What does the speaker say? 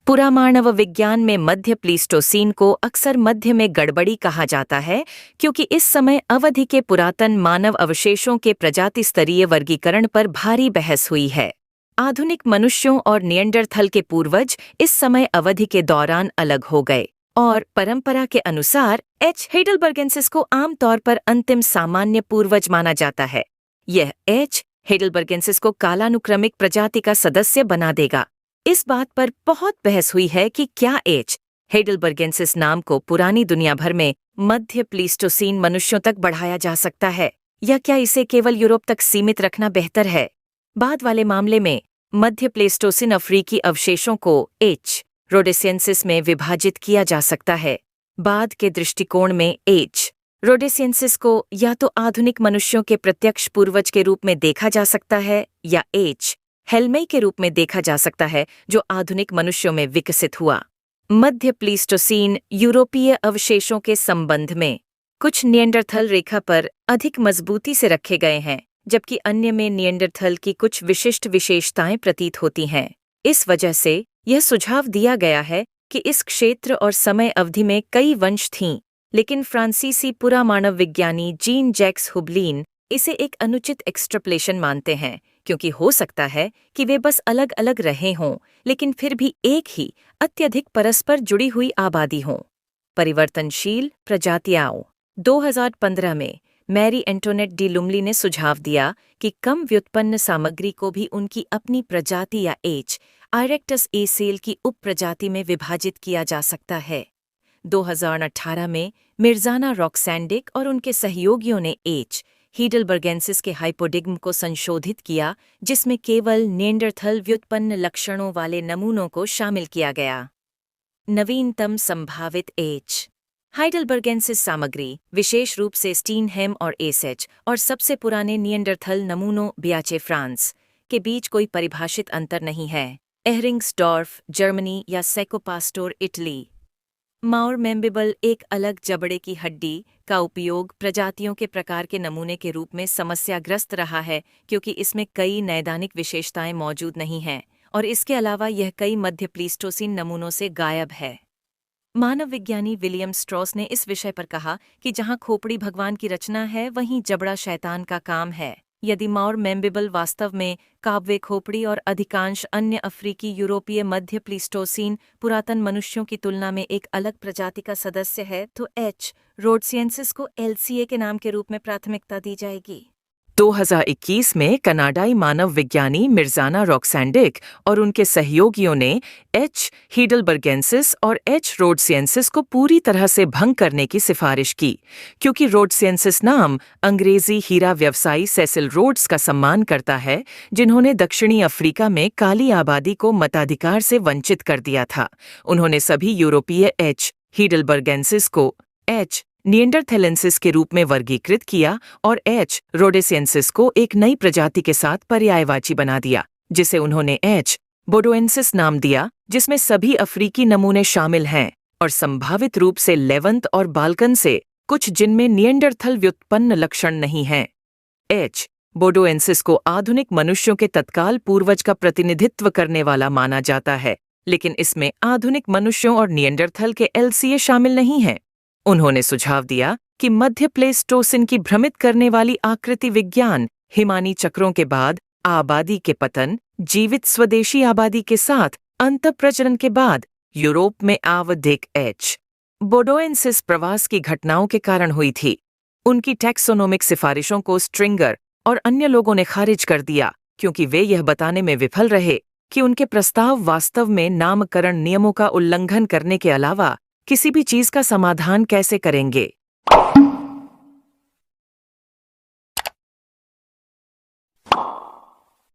पुरामानव विज्ञान में मध्य प्लीस्टोसीन को अक्सर मध्य में गड़बड़ी कहा जाता है क्योंकि इस समय अवधि के पुरातन मानव अवशेषों के प्रजाति स्तरीय वर्गीकरण पर भारी बहस हुई है। आधुनिक मनुष्यों और निएंडरथल के पूर्वज इस समय अवधि के दौरान अलग हो गए और परंपरा के अनुसार एच. हेडलबर्गेंसिस को आमतौर पर अंतिम सामान्य पूर्वज माना जाता है। यह एच. हेडलबर्गेंसिस को कालानुक्रमिक प्रजाति का सदस्य बना देगा। इस बात पर बहुत बहस हुई है कि क्या एच. हेडलबर्गेंसिस नाम को पुरानी दुनिया भर में मध्य प्लीस्टोसीन मनुष्यों तक बढ़ाया जा सकता है या क्या इसे केवल यूरोप तक सीमित रखना बेहतर है। बाद वाले मामले में मध्य प्लेस्टोसिन अफ्रीकी अवशेषों को एच. रोडेसियंसिस में विभाजित किया जा सकता है। बाद के दृष्टिकोण में एच. रोडेसियंसिस को या तो आधुनिक मनुष्यों के प्रत्यक्ष पूर्वज के रूप में देखा जा सकता है या एच. हेल्मेई के रूप में देखा जा सकता है जो आधुनिक मनुष्यों में विकसित हुआ। मध्य प्लीस्टोसीन यूरोपीय अवशेषों के संबंध में कुछ निएंडरथल रेखा पर अधिक मजबूती से रखे गए हैं जबकि अन्य में निएंडरथल की कुछ विशिष्ट विशेषताएं प्रतीत होती हैं। इस वजह से यह सुझाव दिया गया है कि इस क्षेत्र और समय अवधि में कई वंश थीं, लेकिन फ्रांसीसी पुरामानव विज्ञानी जीन जैक्स हुबलीन इसे एक अनुचित एक्सट्रपलेशन मानते हैं क्योंकि हो सकता है कि वे बस अलग अलग रहे हों लेकिन फिर भी एक ही अत्यधिक परस्पर जुड़ी हुई आबादी हों। परिवर्तनशील प्रजातियां 2015 में मैरी एंटोनेट डी लुमली ने सुझाव दिया कि कम व्युत्पन्न सामग्री को भी उनकी अपनी प्रजाति या एच. आयरेक्टस एसेल की उपप्रजाति में विभाजित किया जा सकता है। 2018 में मिर्जाना रॉक्सैंडिक और उनके सहयोगियों ने एच. हेडलबर्गेंसिस के हाइपोडिग्म को संशोधित किया जिसमें केवल निएंडरथल व्युत्पन्न लक्षणों वाले नमूनों को शामिल किया गया। नवीनतम संभावित एच. हाइडलबर्गेंसिस सामग्री विशेष रूप से स्टीनहेम और एसएच और सबसे पुराने निएंडरथल नमूनों बियाचे फ्रांस के बीच कोई परिभाषित अंतर नहीं है। एहरिंग्सडॉर्फ जर्मनी या सेकोपास्टोर इटली। माउर मेम्बिबल एक अलग जबड़े की हड्डी का उपयोग प्रजातियों के प्रकार के नमूने के रूप में समस्याग्रस्त रहा है क्योंकि इसमें कई नैदानिक विशेषताएं मौजूद नहीं हैं और इसके अलावा यह कई मध्य प्लीस्टोसीन नमूनों से गायब है। मानव विज्ञानी विलियम स्ट्रॉस ने इस विषय पर कहा कि जहां खोपड़ी भगवान की रचना है वहीं जबड़ा शैतान का काम है। यदि माउर मेम्बिबल वास्तव में काबवे खोपड़ी और अधिकांश अन्य अफ्रीकी यूरोपीय मध्य प्लीस्टोसीन पुरातन मनुष्यों की तुलना में एक अलग प्रजाति का सदस्य है तो एच. रोडसियंसिस को एलसीए के नाम के रूप में प्राथमिकता दी जाएगी। 2021 में कनाडाई मानव विज्ञानी मिर्जाना रॉक्सैंडिक और उनके सहयोगियों ने एच. हेडलबर्गेंसिस और एच. रोडसियंसिस को पूरी तरह से भंग करने की सिफारिश की क्योंकि रोडसियंसिस नाम अंग्रेजी हीरा व्यवसायी सेसिल रोड्स का सम्मान करता है जिन्होंने दक्षिणी अफ्रीका में काली आबादी को मताधिकार से वंचित कर दिया था। उन्होंने सभी यूरोपीय एच. हेडलबर्गेंसिस को एच. निएंडरथेलेंसिस के रूप में वर्गीकृत किया और एच. रोडेसियंसिस को एक नई प्रजाति के साथ पर्यायवाची बना दिया जिसे उन्होंने एच. बोडोएंसिस नाम दिया जिसमें सभी अफ्रीकी नमूने शामिल हैं और संभावित रूप से लेवंत और बाल्कन से कुछ जिनमें निएंडरथल व्युत्पन्न लक्षण नहीं हैं। एच. बोडोएंसिस को आधुनिक मनुष्यों के तत्काल पूर्वज का प्रतिनिधित्व करने वाला माना जाता है लेकिन इसमें आधुनिक मनुष्यों और निएंडरथल के एलसीए शामिल नहीं हैं। उन्होंने सुझाव दिया कि मध्य प्लेस्टोसिन की भ्रमित करने वाली आकृति विज्ञान हिमानी चक्रों के बाद आबादी के पतन, जीवित स्वदेशी आबादी के साथ अंतःप्रजनन के बाद यूरोप में आवधिक एच. बोडोएंसिस प्रवास की घटनाओं के कारण हुई थी। उनकी टैक्सोनोमिक सिफारिशों को स्ट्रिंगर और अन्य लोगों ने खारिज कर दिया क्योंकि वे यह बताने में विफल रहे कि उनके प्रस्ताव वास्तव में नामकरण नियमों का उल्लंघन करने के अलावा किसी भी चीज का समाधान कैसे करेंगे।